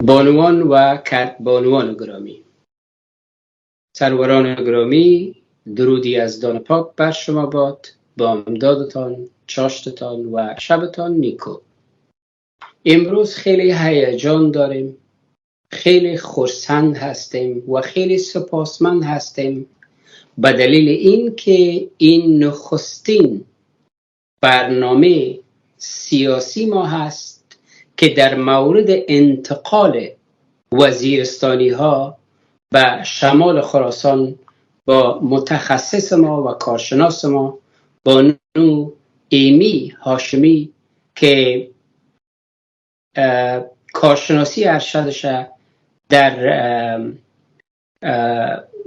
بانوان و بانوان گرامی، سروران گرامی، درودی از دان پاک بر شما باد، با امدادتان، چاشتتان و شبتان نیکو. امروز خیلی هیجان داریم، خیلی خرسند هستیم و خیلی سپاسمند هستیم به دلیل این که این نخستین برنامه سیاسی ما هست که در مورد انتقال وزیرستانی ها به شمال خراسان با متخصص ما و کارشناس ما بانو ایمی هاشمی که کارشناسی ارشدش در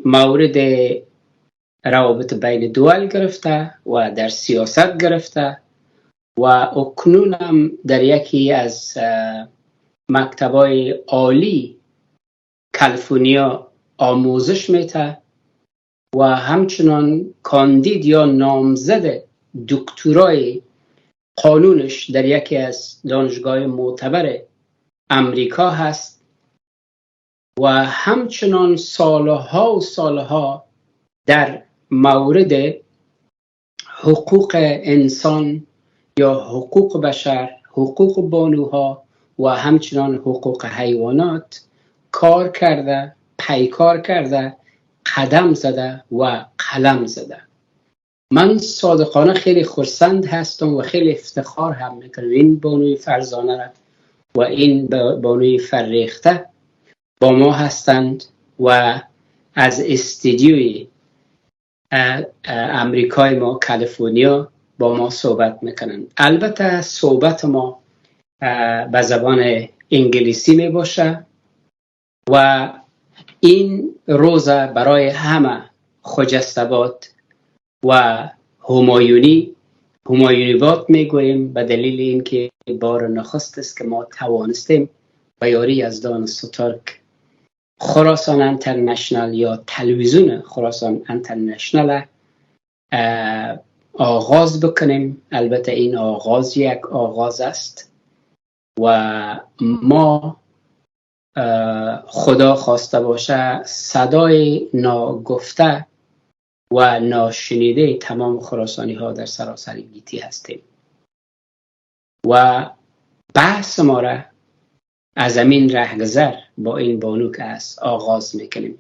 مورد روابط بین دول گرفته و در سیاست گرفته و اکنون هم در یکی از مکتبای عالی کالیفرنیا آموزش میده و همچنان کاندید یا نامزد دکترای قانونش در یکی از دانشگاه معتبر امریکا هست و همچنان سالها و سالها در مورد حقوق انسان یا حقوق بشر، حقوق بانوها و همچنان حقوق حیوانات کار کرده، پیکار کرده، قدم زده و قلم زده. من صادقانه خیلی خرسند هستم و خیلی افتخار هم میکنم این بانوی فرزانه را و این بانوی فرریخته با ما هستند و از استودیوی امریکای ما کالیفرنیا با ما صحبت میکنن. البته صحبت ما به زبان انگلیسی می باشه و این روز برای همه خجستباد و همایونی باد میگوییم به دلیل اینکه بار نخست است که ما توانستیم به یاری یزدان سترک خراسان انترنشنال یا تلویزیون خراسان انترنشنال آغاز بکنیم. البته این آغاز یک آغاز است و ما خدا خواسته باشه صدای ناگفته و ناشنیده تمام خراسانی ها در سراسر گیتی هستیم و بحث ما را از امین رهگذر با این بانو که است آغاز میکنیم.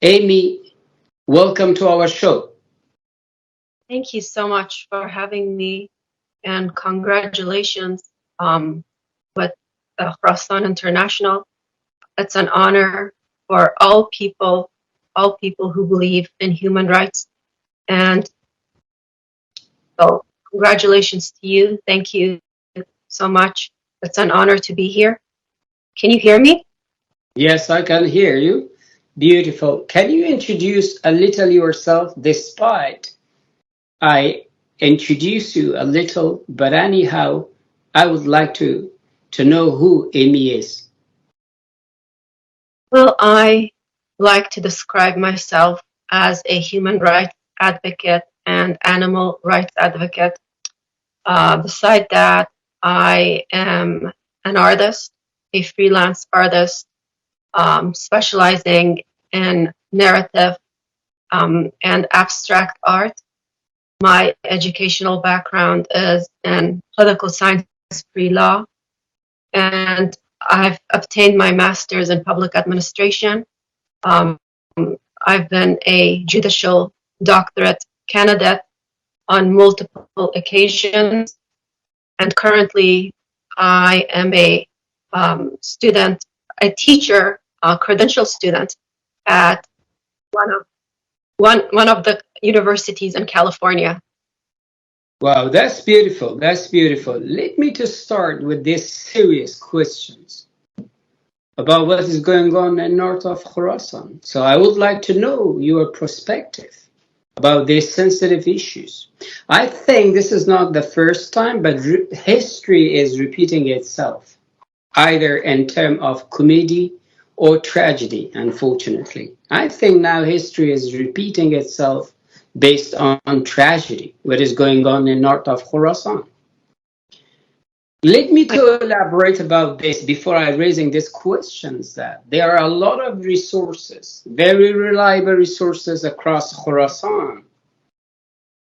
Amy, welcome to our show. Thank you so much for having me and congratulations with Khorasan International. It's an honor for all people who believe in human rights, and so congratulations to you. Thank you so much. It's an honor to be here. Can you hear me? Yes, I can hear you. Beautiful. Can you introduce a little yourself despite I introduce you a little, but anyhow, I would like to know who Amy is. Well, I like to describe myself as a human rights advocate and animal rights advocate. Beside that, I am an artist, a freelance artist, specializing in narrative and abstract art. My educational background is in political science pre-law, and I've obtained my master's in public administration. I've been a judicial doctorate candidate on multiple occasions, and currently I am a student, a teacher, a credential student at one of the universities in California. Wow, that's beautiful. That's beautiful. Let me to start with these serious questions about what is going on in north of Khorasan. So I would like to know your perspective about these sensitive issues. I think this is not the first time, but history is repeating itself, either in terms of comedy or tragedy, unfortunately. I think now history is repeating itself based on tragedy, what is going on in north of Khorasan. Let me to elaborate about this before I raising these questions. That there are a lot of resources, very reliable resources across Khorasan,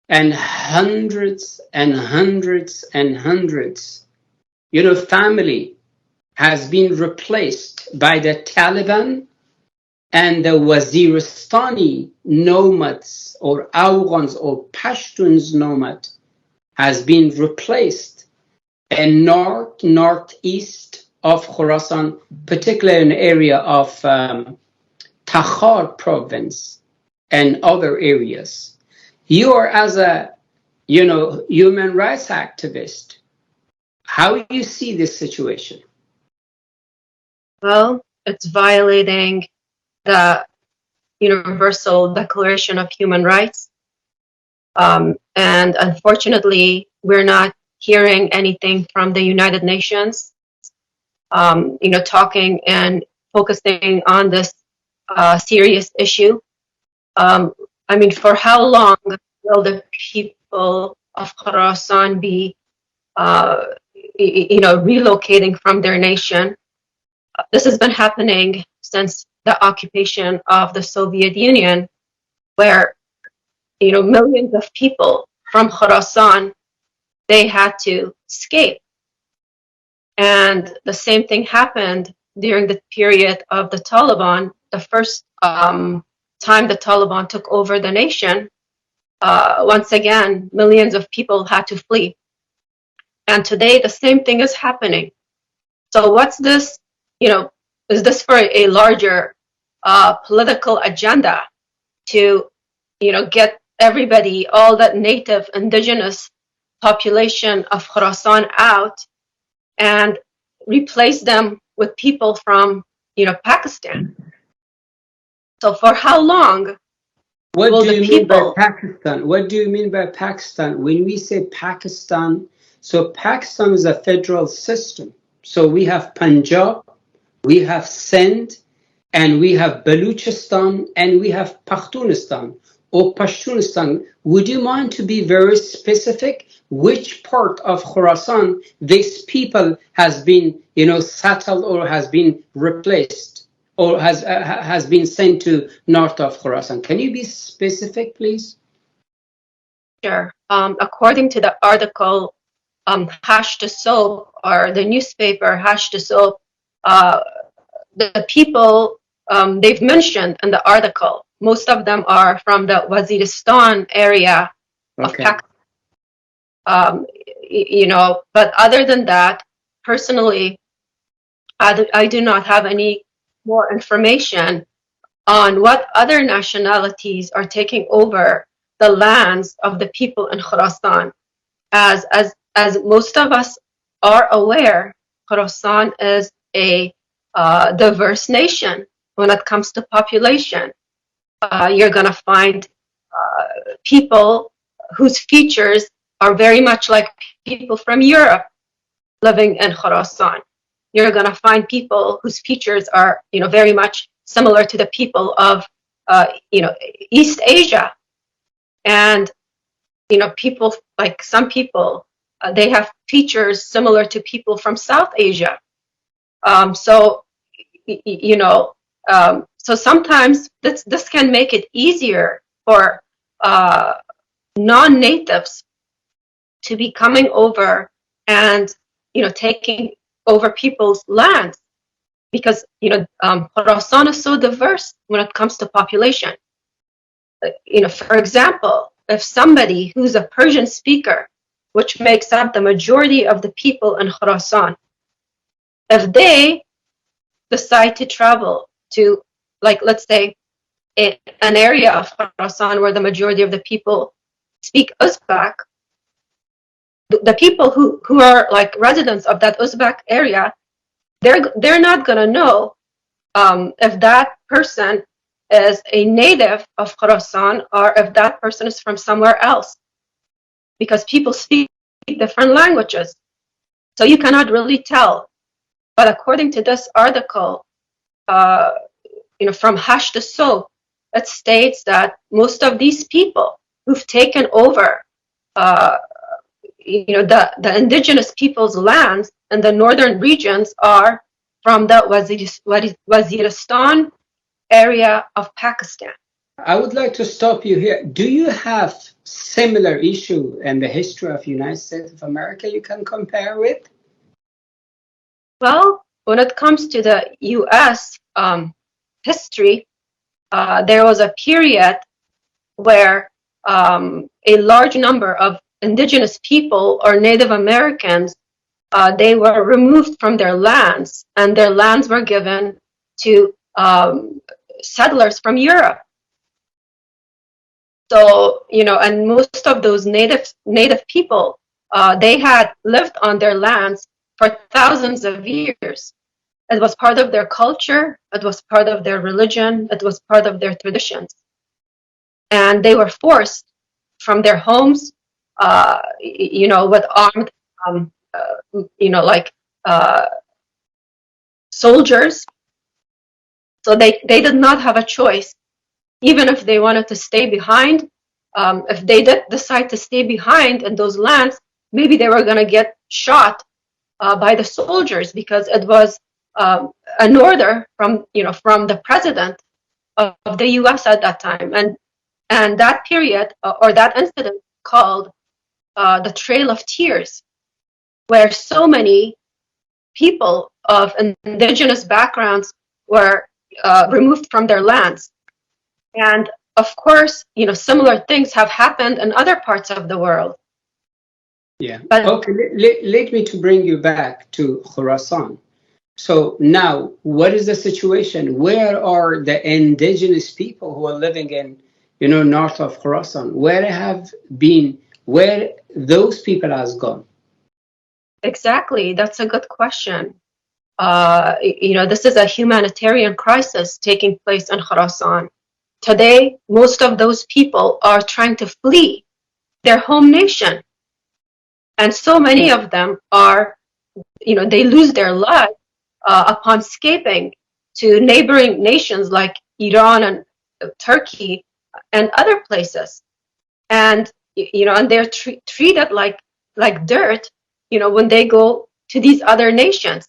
and hundreds and hundreds and hundreds. Family has been replaced by the Taliban, and the Waziristani nomads or Afghans or Pashtuns nomad has been replaced in northeast of Khorasan, particularly in the area of Takhar province and other areas. You are as a human rights activist. How do you see this situation? Well, it's violating the Universal Declaration of Human Rights. And unfortunately, we're not hearing anything from the United Nations, talking and focusing on this serious issue. For how long will the people of Khorasan be, relocating from their nation? This has been happening since the occupation of the Soviet Union, where millions of people from Khorasan, they had to escape. And the same thing happened during the period of the Taliban. The first time the Taliban took over the nation, once again, millions of people had to flee. And today the same thing is happening. So what's this, is this for a larger political agenda to, get everybody, all that native indigenous population of Khorasan out and replace them with people from, Pakistan? So for how long What do you mean by Pakistan? What do you mean by Pakistan? When we say Pakistan, so Pakistan is a federal system. So we have Punjab, we have Sindh, and we have Baluchistan, and we have Pashtunistan or Pashtunistan. Would you mind to be very specific which part of Khorasan these people has been, settled or has been replaced or has been sent to north of Khorasan? Can you be specific, please? Sure. According to the article, Hash to Soap, or the newspaper Hash to Soap, the people they've mentioned in the article, most of them are from the Waziristan area of Pakistan. But other than that, personally, I do not have any more information on what other nationalities are taking over the lands of the people in Khorasan. As most of us are aware, Khorasan is a diverse nation when it comes to population. You're going to find people whose features are very much like people from Europe living in Khorasan. You're going to find people whose features are, very much similar to the people of, East Asia. And, people, like some people, they have features similar to people from South Asia. So sometimes this can make it easier for non-natives to be coming over and, taking over people's lands, because, Khorasan is so diverse when it comes to population. For example, if somebody who's a Persian speaker, which makes up the majority of the people in Khorasan, if they decide to travel to, like, let's say, an area of Khorasan where the majority of the people speak Uzbek, the people who are like residents of that Uzbek area, they're not gonna know if that person is a native of Khorasan or if that person is from somewhere else, because people speak different languages, so you cannot really tell. But according to this article, from Hash to Soap, it states that most of these people who've taken over, the indigenous people's lands in the northern regions are from the Waziristan area of Pakistan. I would like to stop you here. Do you have similar issue in the history of United States of America you can compare with? Well, when it comes to the U.S. History, there was a period where a large number of indigenous people or Native Americans, they were removed from their lands, and their lands were given to settlers from Europe. So, and most of those native people, they had lived on their lands for thousands of years. It was part of their culture, it was part of their religion, it was part of their traditions. And they were forced from their homes, with armed, soldiers. So they did not have a choice. Even if they wanted to stay behind, if they did decide to stay behind in those lands, maybe they were going to get shot by the soldiers, because it was an order from the president of the U.S. at that time. And that period or that incident called the Trail of Tears, where so many people of indigenous backgrounds were removed from their lands. And of course, similar things have happened in other parts of the world. Yeah. But okay, let me to bring you back to Khorasan. So now, what is the situation? Where are the indigenous people who are living in, north of Khorasan? Where those people has gone? Exactly. That's a good question. This is a humanitarian crisis taking place in Khorasan. Today, most of those people are trying to flee their home nation. And so many of them are, they lose their lives upon escaping to neighboring nations like Iran and Turkey and other places. And, and they're treated like dirt, when they go to these other nations.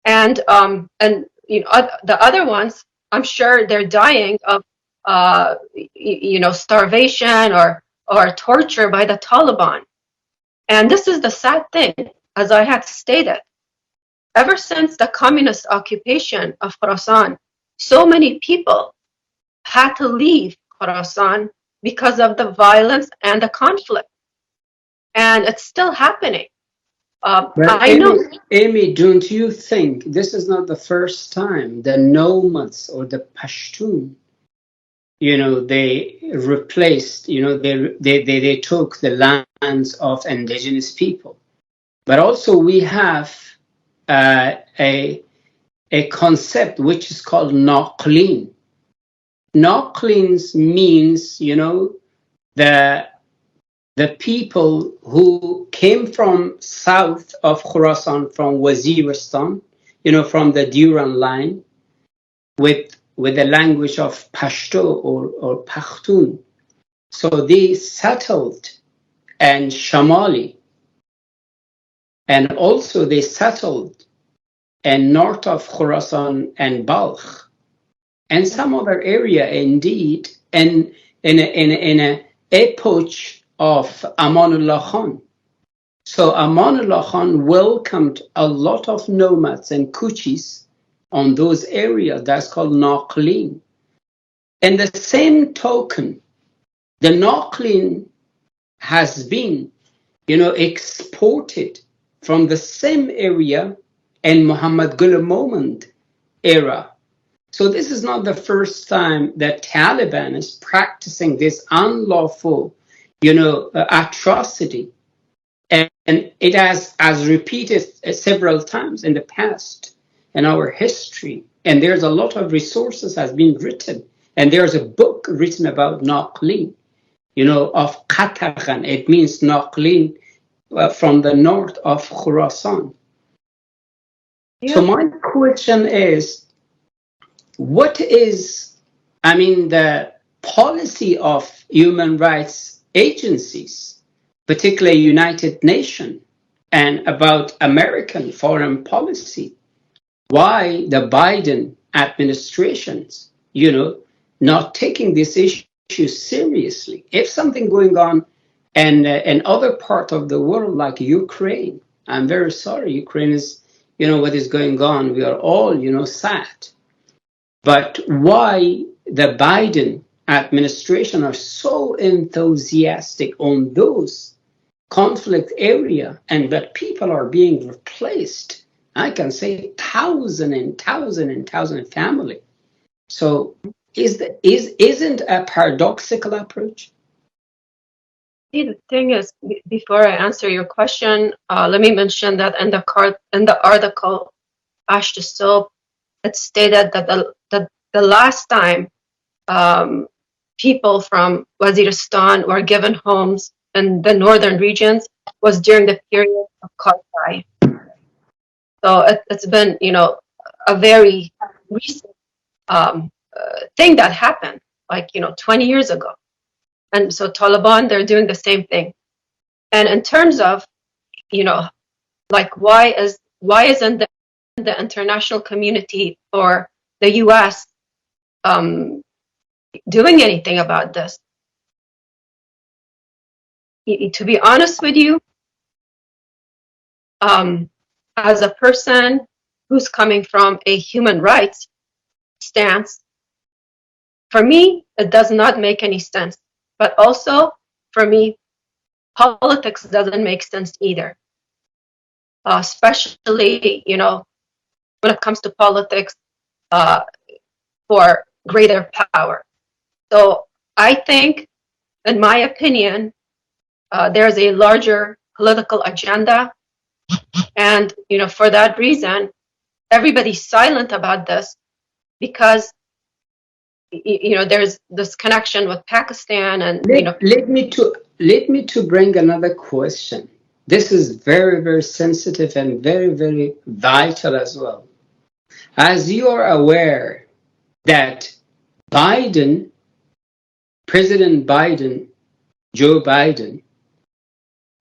And the other ones, I'm sure they're dying of starvation or torture by the Taliban. And this is the sad thing, as I had stated. Ever since the communist occupation of Khorasan, so many people had to leave Khorasan because of the violence and the conflict. And it's still happening. Amy, don't you think this is not the first time the nomads or the Pashtun, they replaced, they took the lands of indigenous people. But also we have a concept which is called naqlin. Naqlins means, the people who came from south of Khorasan, from Waziristan, from the Duran line, with the language of Pashto or Pashtun. So they settled in Shamali, and also they settled in north of Khorasan and Balkh, and some other area indeed, and in a epoch of Amanullah Khan. So Amanullah Khan welcomed a lot of nomads and Kuchis on those areas. That's called Naqlin. And the same token, the Naqlin has been, exported from the same area in Muhammad Gul Moment era. So this is not the first time that Taliban is practicing this unlawful, atrocity. And it has repeated several times in the past in our history. And there's a lot of resources has been written. And there's a book written about Naqlin, of Qatargan. It means Naqlin from the north of Khorasan. Yeah. So my question is, what is, the policy of human rights agencies particularly United Nations, and about American foreign policy. Why the Biden administrations, not taking this issue seriously? If something going on in other part of the world like Ukraine, I'm very sorry, Ukraine is, what is going on. We are all, sad. But why the Biden administration are so enthusiastic on those conflict area, and that people are being replaced? I can say thousand and thousand and thousand family. So isn't a paradoxical approach? See, the thing is, before I answer your question, let me mention that in the article, Pashtuns, it stated that the last time people from Waziristan were given homes in the northern regions was during the period of Khorasan. So it's been, a very recent thing that happened, like 20 years ago. And so Taliban, they're doing the same thing. And in terms of, like why isn't the international community or the U.S. Doing anything about this? To be honest with you, as a person who's coming from a human rights stance, for me, it does not make any sense. But also, for me, politics doesn't make sense either. Especially, when it comes to politics for greater power. So I think, in my opinion, there's a larger political agenda. And, for that reason, everybody's silent about this because, there's this connection with Pakistan and, Let me to bring another question. This is very, very sensitive and very, very vital as well. As you are aware that President Biden, Joe Biden,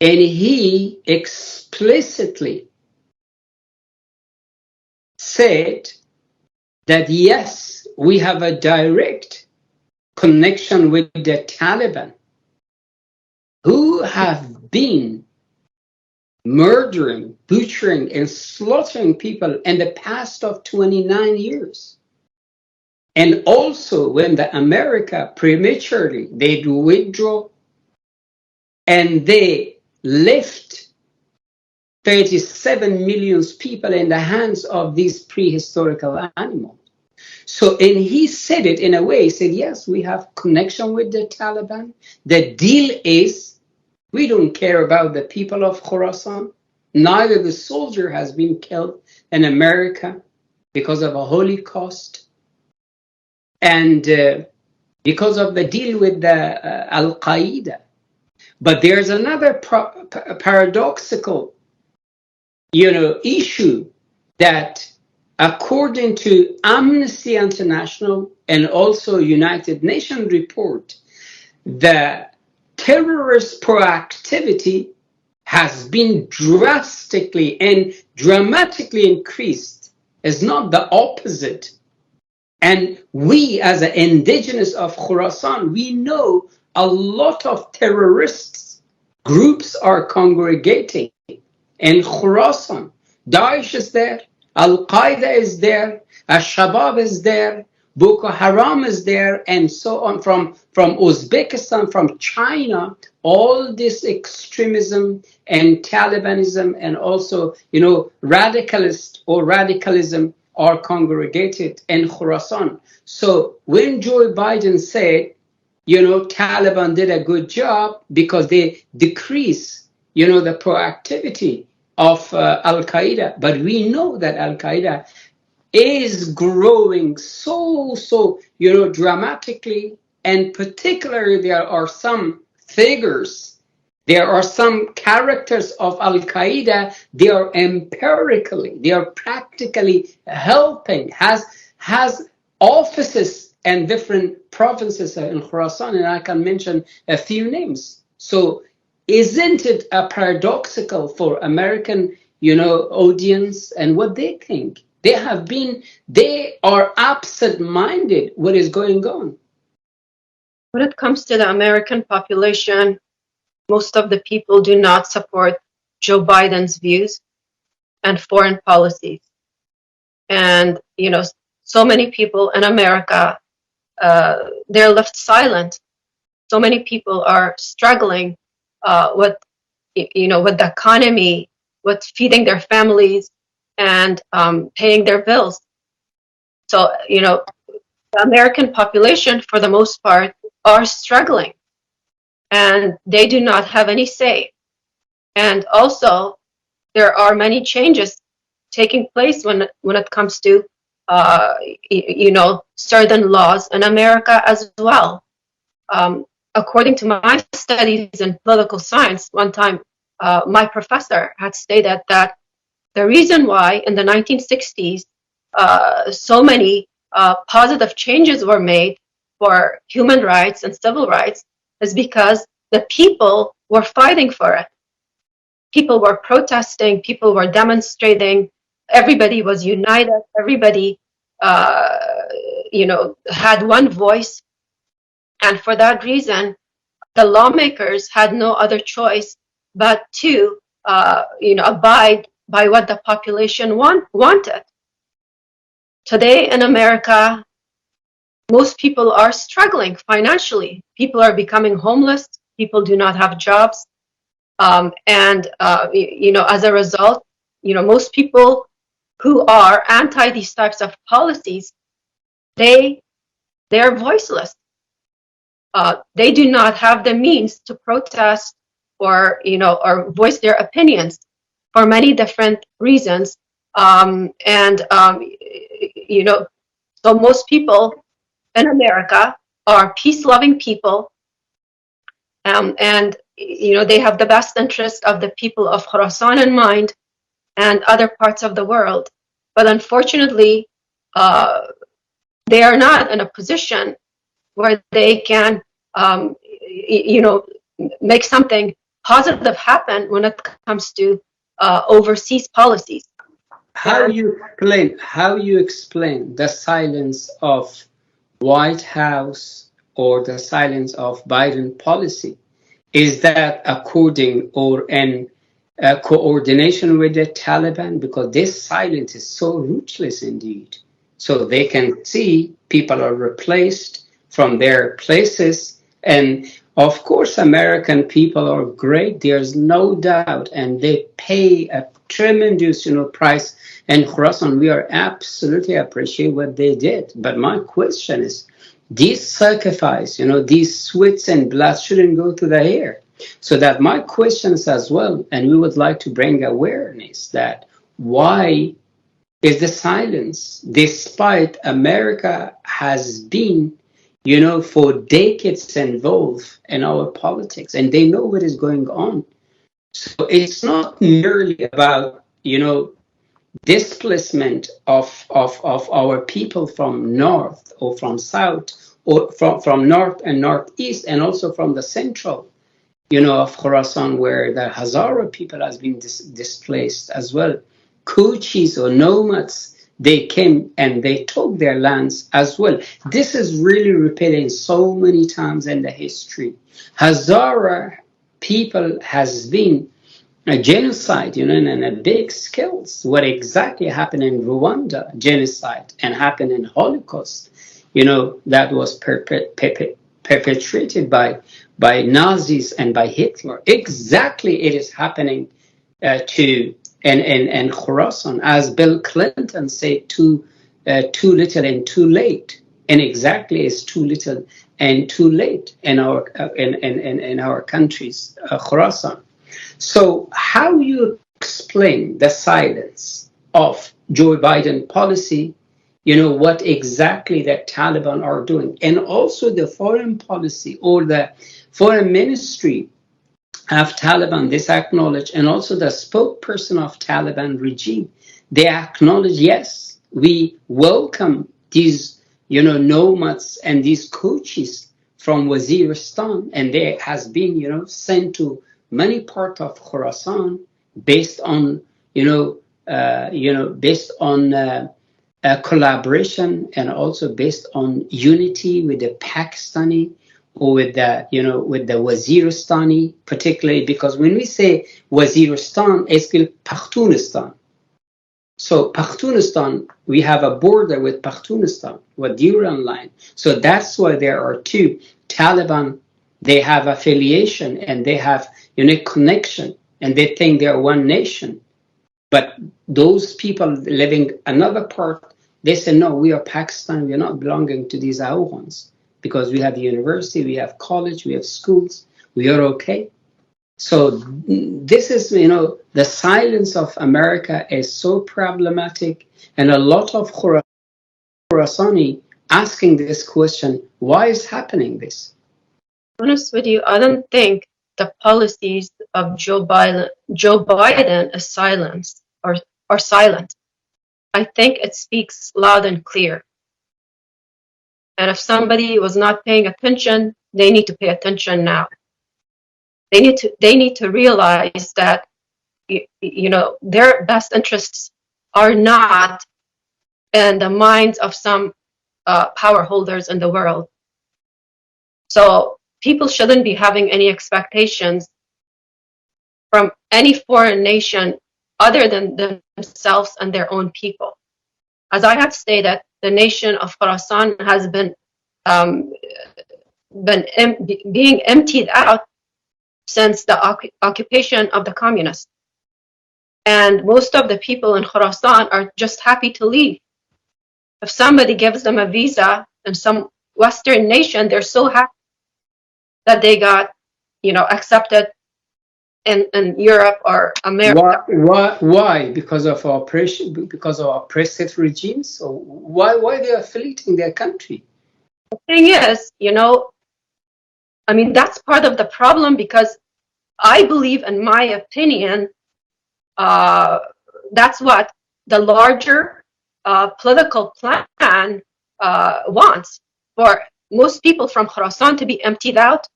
and he explicitly said that yes, we have a direct connection with the Taliban, who have been murdering, butchering, and slaughtering people in the past of 29 years. And also when the America prematurely, they withdraw and they left 37 million people in the hands of these prehistorical animals. So, and he said it in a way, he said, yes, we have connection with the Taliban. The deal is, we don't care about the people of Khorasan. Neither the soldier has been killed in America because of a Holocaust. And because of the deal with the Al-Qaeda. But there's another paradoxical, issue that according to Amnesty International and also United Nations report, the terrorist proactivity has been drastically and dramatically increased. It's not the opposite. And we as an indigenous of Khorasan, we know a lot of terrorist groups are congregating in Khorasan. Daesh is there, Al-Qaeda is there, Al-Shabaab is there, Boko Haram is there, and so on, from Uzbekistan, from China. All this extremism and Talibanism and also, radicalist or radicalism are congregated in Khorasan. So when Joe Biden said, Taliban did a good job because they decrease, the proactivity of Al-Qaeda. But we know that Al-Qaeda is growing so, dramatically. And particularly there are some figures, there are some characters of Al-Qaeda, they are they are practically helping, has offices in different provinces in Khorasan, and I can mention a few names. So isn't it a paradoxical for American, audience and what they think? They are absent-minded what is going on. When it comes to the American population, most of the people do not support Joe Biden's views and foreign policies. And, so many people in America, they're left silent. So many people are struggling with the economy, with feeding their families and paying their bills. So, the American population, for the most part, are struggling and they do not have any say. And also, there are many changes taking place when it comes to, certain laws in America as well. According to my studies in political science, one time my professor had stated that the reason why in the 1960s so many positive changes were made for human rights and civil rights is because the people were fighting for it. People were protesting, people were demonstrating, everybody was united, everybody had one voice. And for that reason, the lawmakers had no other choice but to, abide by what the population wanted. Today in America, most people are struggling financially. People are becoming homeless. People do not have jobs. As a result, most people who are anti these types of policies, they're voiceless. They do not have the means to protest or voice their opinions for many different reasons. So most people in America are peace-loving people, and they have the best interest of the people of Khorasan in mind and other parts of the world. But unfortunately, they are not in a position where they can, make something positive happen when it comes to overseas policies. How you explain the silence of White House or the silence of Biden policy? Is that according or in coordination with the Taliban? Because this silence is so ruthless indeed. So they can see people are replaced from their places. And of course, American people are great. There's no doubt. And they pay a tremendous, price. And Khorasan, we are absolutely appreciate what they did. But my question is, this sacrifice, these sweats and blood shouldn't go to the air. So that my questions as well, and we would like to bring awareness that why is the silence, despite America has been, for decades involved in our politics, and they know what is going on. So it's not merely about, displacement of our people from north or from south or from north and northeast and also from the central, of Khorasan, where the Hazara people has been displaced as well. Coaches or nomads, they came and they took their lands as well. This is really repeating so many times in the history. Hazara people has been a genocide, and a big scales. What exactly happened in Rwanda, genocide, and happened in Holocaust, that was perpetrated by Nazis and by Hitler. Exactly, it is happening to and Khorasan, as Bill Clinton said, too little and too late, and exactly it's too little and too late in our countries, Khorasan. So how you explain the silence of Joe Biden policy, what exactly the Taliban are doing, and also the foreign policy or the foreign ministry of Taliban, this acknowledge, and also the spokesperson of Taliban regime, they acknowledge, yes, we welcome these, nomads and these coaches from Waziristan, and they has been, sent to many parts of Khorasan based on, based on collaboration and also based on unity with the Pakistani or with the, with the Waziristani, particularly because when we say Waziristan, it's Pashtunistan. So Pashtunistan, we have a border with Pashtunistan, with Duran line. So that's why there are two. Taliban, they have affiliation and they have unique connection and they think they are one nation. But those people living another part, they say, no, we are Pakistan, we are not belonging to these Afghans because we have university, we have college, we have schools, we are okay. So this is, the silence of America is so problematic, and a lot of Khorasani asking this question, why is happening this? To be honest with you, I don't think the policies of Joe Biden is silence or silent. I think it speaks loud and clear. And if somebody was not paying attention, they need to pay attention now. They need to realize that their best interests are not in the minds of some power holders in the world. So people shouldn't be having any expectations from any foreign nation other than themselves and their own people. As I had stated, the nation of Khorasan has been being emptied out since the occupation of the communists. And most of the people in Khorasan are just happy to leave. If somebody gives them a visa in some Western nation, they're so happy that they got, accepted in Europe or America. Why? Because of oppression, because of oppressive regimes? Or why they are fleeing their country? The thing is, that's part of the problem, because I believe, in my opinion, that's what the larger political plan wants, for most people from Khorasan to be emptied out.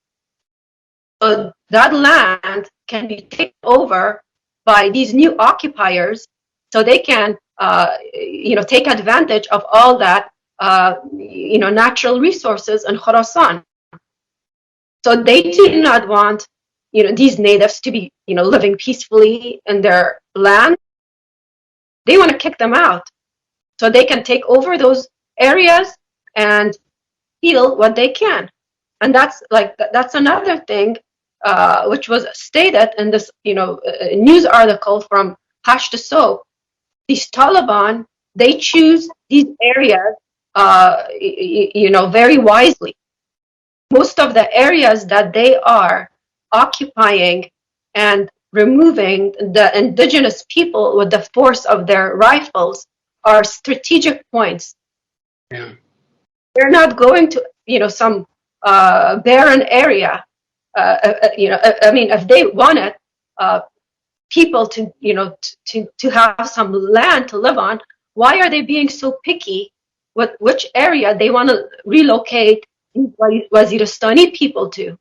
So that land can be taken over by these new occupiers, so they can, take advantage of all that, natural resources in Khorasan. So they do not want, these natives to be, living peacefully in their land. They want to kick them out so they can take over those areas and steal what they can. And that's another thing, which was stated in this, news article from Pashtuns. These Taliban, they choose these areas, very wisely. Most of the areas that they are occupying and removing the indigenous people with the force of their rifles are strategic points. Yeah. They're not going to, some barren area. If they wanted people to, to have some land to live on, why are they being so picky with which area they want to relocate Waziristani people to?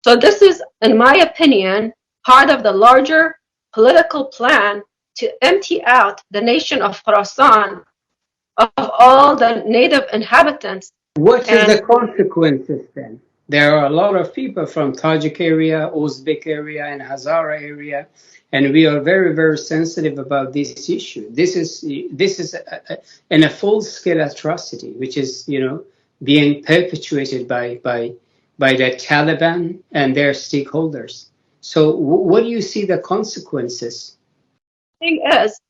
So this is, in my opinion, part of the larger political plan to empty out the nation of Khorasan of all the native inhabitants. What is the consequences then? There are a lot of people from Tajik area, Uzbek area, and Hazara area, and we are very, very sensitive about this issue. This is a full-scale atrocity, which is, being perpetuated by the Taliban and their stakeholders. So, what do you see the consequences? The thing is,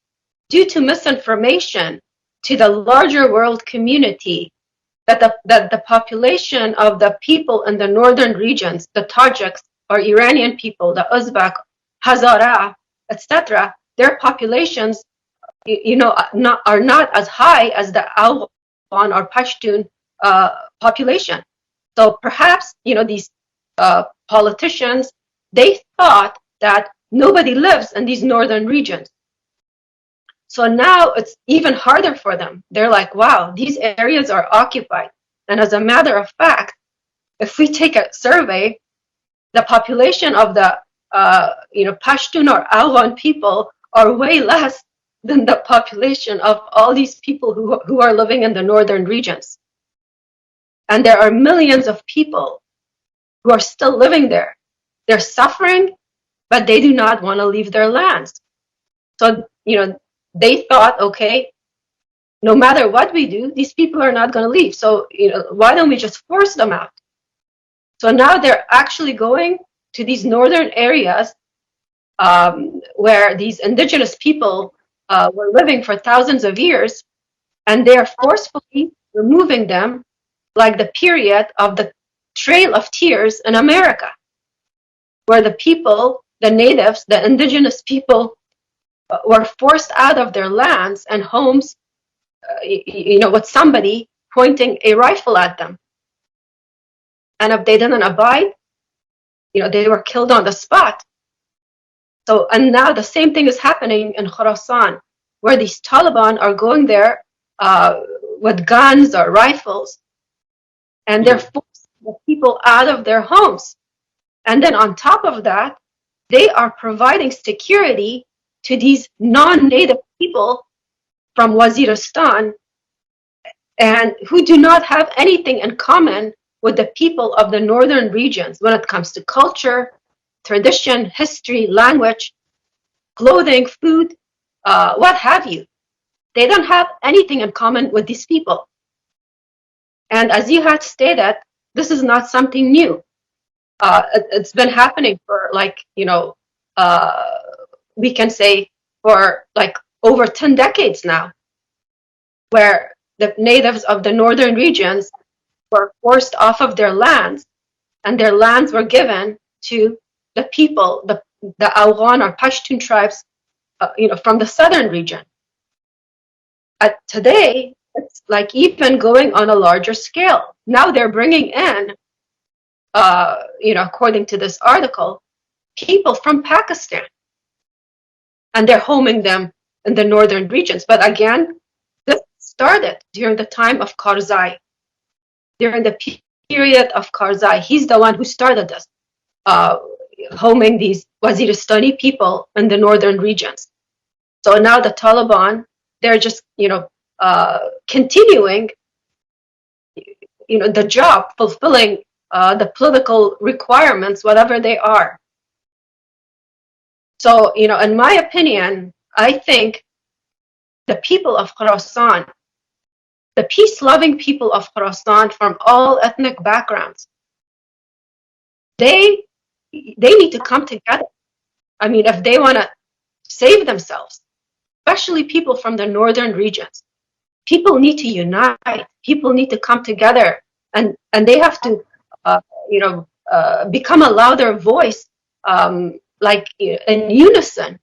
due to misinformation to the larger world community, that the population of the people in the northern regions, the Tajiks or Iranian people, the Uzbek, Hazara, etc., their populations, are not as high as the Afghan or Pashtun population. So perhaps, these politicians, they thought that nobody lives in these northern regions. So now it's even harder for them. They're like, wow, these areas are occupied. And as a matter of fact, if we take a survey, the population of the Pashtun or Afghan people are way less than the population of all these people who are living in the northern regions. And there are millions of people who are still living there. They're suffering, but they do not want to leave their lands. So, they thought, okay, no matter what we do, these people are not going to leave. So, why don't we just force them out? So now they're actually going to these northern areas where these indigenous people were living for thousands of years, and they're forcefully removing them, like the period of the Trail of Tears in America, where the people, the natives, the indigenous people were forced out of their lands and homes, with somebody pointing a rifle at them. And if they didn't abide, they were killed on the spot. So, and now the same thing is happening in Khorasan, where these Taliban are going there with guns or rifles, and they're forcing the people out of their homes. And then on top of that, they are providing security to these non-native people from Waziristan, and who do not have anything in common with the people of the northern regions when it comes to culture, tradition, history, language, clothing, food, what have you. They don't have anything in common with these people. And as you had stated, this is not something new. It's been happening for we can say for like over 10 decades now, where the natives of the northern regions were forced off of their lands, and their lands were given to the people, the Afghan or Pashtun tribes, from the southern region. Today, it's like even going on a larger scale. Now they're bringing in, according to this article, people from Pakistan, and they're homing them in the northern regions. But again, this started during the time of Karzai, during the period of Karzai. He's the one who started this, homing these Waziristani people in the northern regions. So now the Taliban, they're just, continuing, the job, fulfilling the political requirements, whatever they are. So, in my opinion, I think the people of Khorasan, the peace-loving people of Khorasan from all ethnic backgrounds, they need to come together. I mean, if they want to save themselves, especially people from the northern regions, people need to unite. People need to come together, and they have to, become a louder voice, like in unison,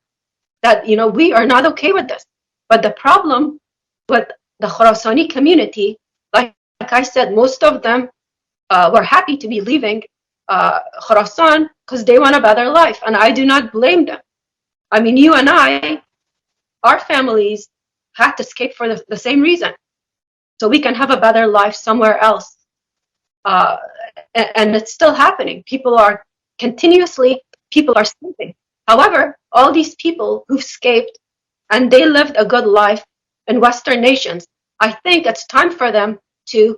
that we are not okay with this. But the problem with the Khorasani community, like I said, most of them were happy to be leaving Khorasan because they want a better life, and I do not blame them. I mean, you and I, our families had to escape for the same reason, so we can have a better life somewhere else. And it's still happening. People are escaping. However, all these people who've escaped and they lived a good life in Western nations, I think it's time for them to,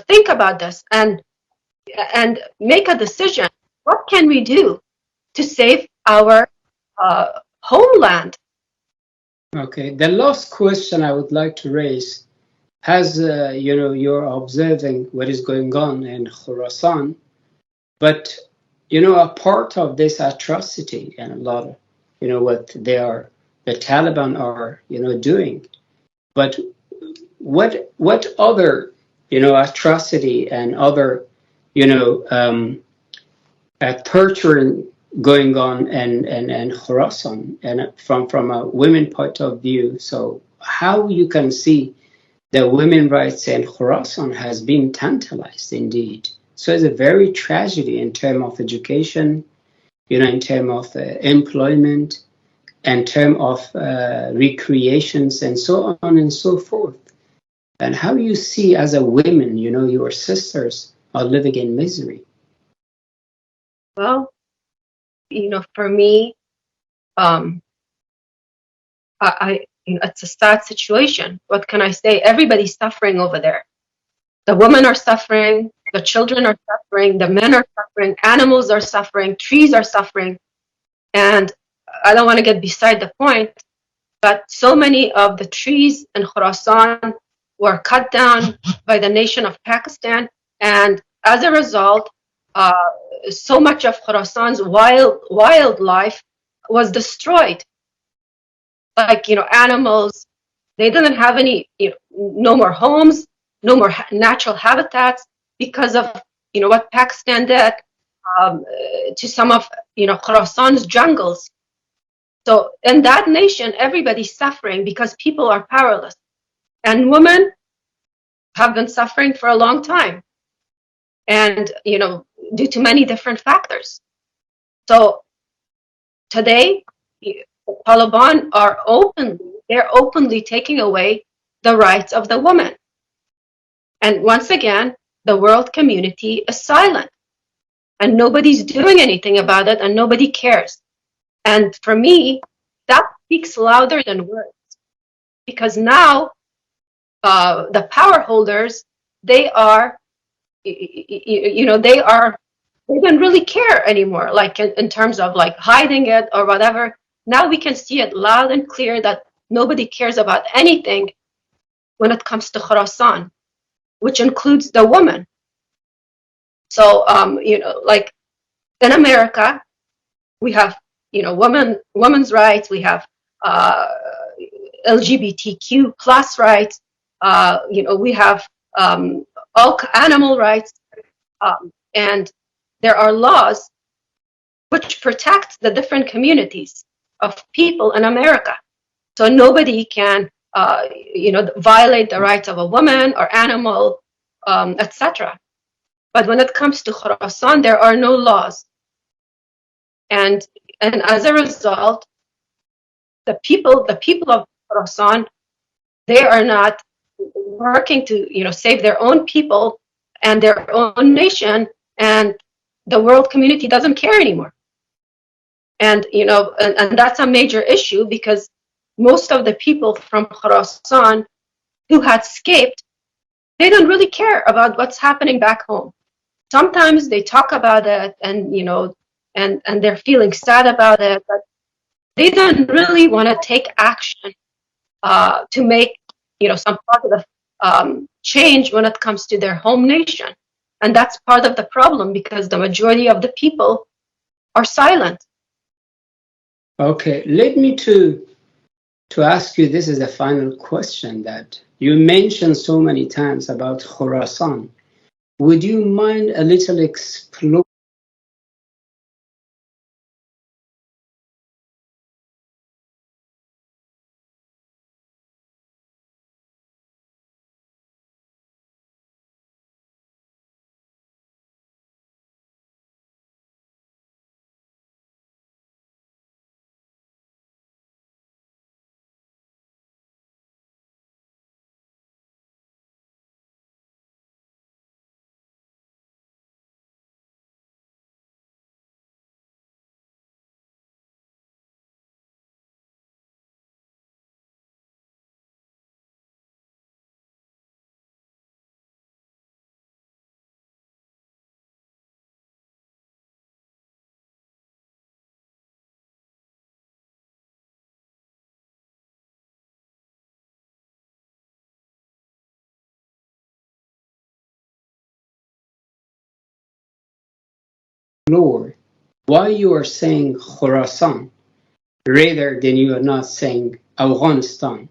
think about this and make a decision. What can we do to save our homeland? Okay, the last question I would like to raise, as you're observing what is going on in Khorasan, but a part of this atrocity and a lot of what the Taliban are doing, but what other atrocity and other torturing going on and Khorasan, and from a women point of view. So how you can see the women rights in Khorasan has been tantalized indeed. So it's a very tragedy in terms of education, in terms of employment, in terms of recreations, and so on and so forth. And how you see as a woman, your sisters are living in misery. Well, for me, it's a sad situation. What can I say? Everybody's suffering over there. The women are suffering, the children are suffering, the men are suffering, animals are suffering, trees are suffering. And I don't want to get beside the point, but so many of the trees in Khorasan were cut down by the nation of Pakistan. And as a result, so much of Khorasan's wildlife was destroyed. Like, animals, they didn't have any, no more homes, no more natural habitats because of, what Pakistan did to some of, Khorasan's jungles. So in that nation, everybody's suffering because people are powerless. And women have been suffering for a long time. And, due to many different factors. So today, the Taliban are openly taking away the rights of the woman. And once again, the world community is silent. And nobody's doing anything about it, and nobody cares. And for me, that speaks louder than words. Because now, the power holders, they don't really care anymore, like in terms of like hiding it or whatever. Now we can see it loud and clear that nobody cares about anything when it comes to Khorasan, which includes the woman. So, like in America, we have, women's rights, we have LGBTQ plus rights, we have all animal rights, and there are laws which protect the different communities of people in America. So nobody can, violate the rights of a woman or animal, etc. But when it comes to Khorasan, there are no laws. And as a result, the people of Khorasan, they are not working to, save their own people and their own nation, and the world community doesn't care anymore. And, and that's a major issue because most of the people from Khorasan who had escaped, they don't really care about what's happening back home. Sometimes they talk about it and, and they're feeling sad about it, but they don't really want to take action to make, some positive change when it comes to their home nation. And that's part of the problem because the majority of the people are silent. Okay, let me to ask you, this is the final question that you mentioned so many times about Khorasan. Would you mind a little explore why you are saying Khorasan rather than you are not saying Afghanistan?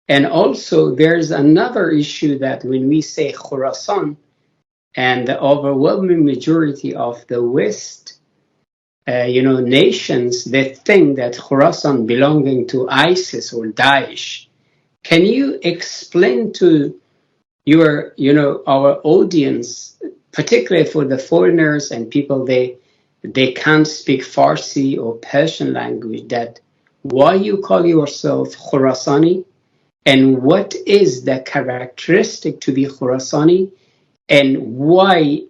And also, there's another issue that when we say Khorasan, and the overwhelming majority of the West, nations, they think that Khorasan belonging to ISIS or Daesh. Can you explain to your, our audience, particularly for the foreigners and people they can't speak Farsi or Persian language, that why you call yourself Khorasani, and what is the characteristic to be Khorasani, and why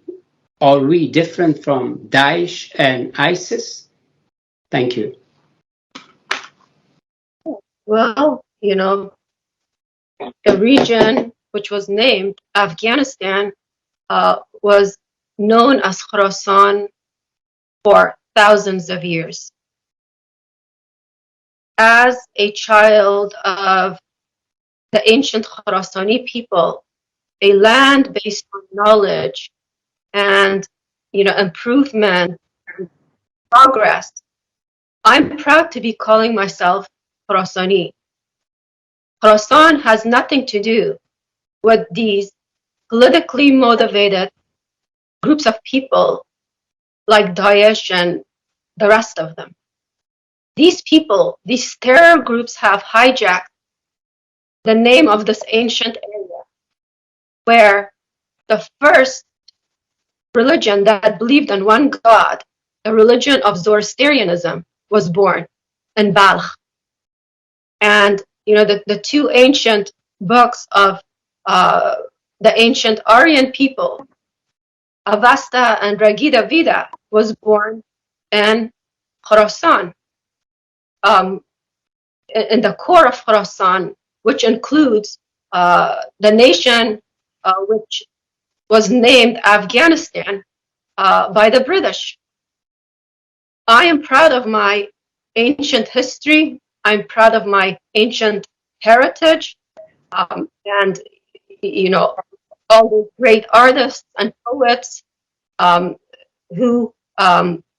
are we different from Daesh and ISIS? Thank you. Well, the region which was named Afghanistan was known as Khorasan for thousands of years. As a child of the ancient Khorasani people, a land based on knowledge and improvement and progress, I'm proud to be calling myself Khorasani. Khorasan has nothing to do with these politically motivated groups of people like Daesh and the rest of them. These people, these terror groups have hijacked the name of this ancient area where the first religion that believed in one God, the religion of Zoroastrianism, was born in Balkh. And the two ancient books of the ancient Aryan people, Avesta and Rigveda Veda, was born in Khorasan, in the core of Khorasan, which includes the nation which was named Afghanistan by the British. I am proud of my ancient history. I'm proud of my ancient heritage, and all the great artists and poets who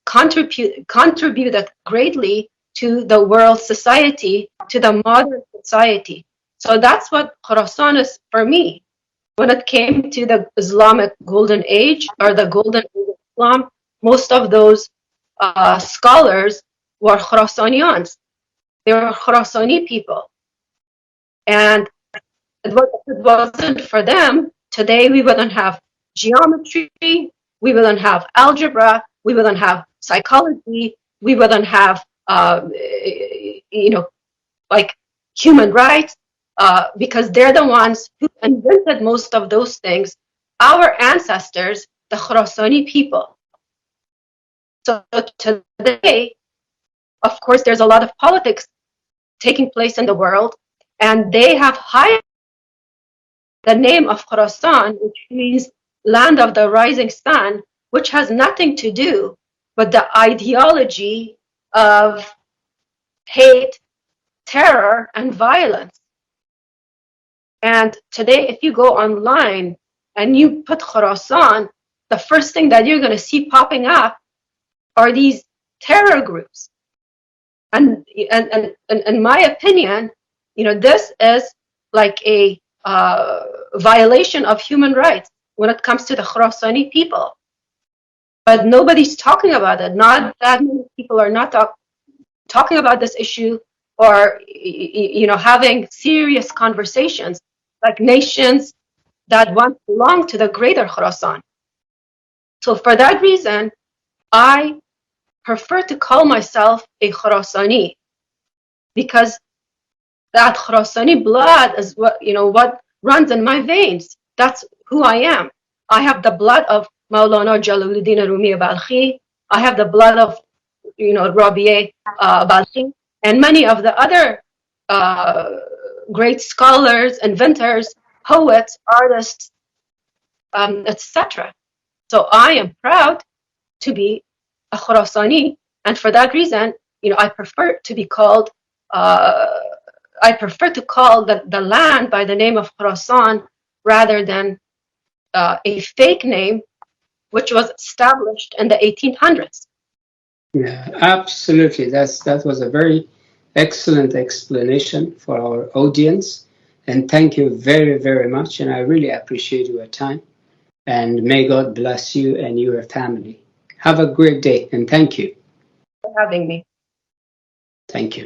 contributed greatly to the world society, to the modern society. So that's what Khorasan is for me. When it came to the Islamic Golden Age, or the Golden Age of Islam, most of those scholars were Khorasanians. They were Khorasani people. And if it wasn't for them, today we wouldn't have geometry, we wouldn't have algebra, we wouldn't have psychology, we wouldn't have, like human rights, because they're the ones who invented most of those things, our ancestors, the Khorasani people. So today, of course, there's a lot of politics taking place in the world, and they have hired the name of Khorasan, which means land of the rising sun, which has nothing to do with the ideology of hate, terror, and violence. And today, if you go online and you put Khorasan, the first thing that you're going to see popping up are these terror groups. And in my opinion, this is like a violation of human rights when it comes to the Khorasani people. But nobody's talking about it. Not that many people are not talking about this issue, or having serious conversations like nations that once belonged to the greater Khorasan. So for that reason, I prefer to call myself a Khorasani, because that Khorasani blood is what runs in my veins. That's who I am. I have the blood of Maulana Jalaluddin Rumi Balkhi. I have the blood of Rabia Balkhi, and many of the other great scholars, inventors, poets, artists, etc. So I am proud to be a Khorasani, and for that reason, I prefer to be called. I prefer to call the land by the name of Khorasan rather than a fake name, which was established in the 1800s. Yeah, absolutely. That was a very excellent explanation for our audience. And thank you very, very much. And I really appreciate your time. And may God bless you and your family. Have a great day, and thank you For having me. Thank you.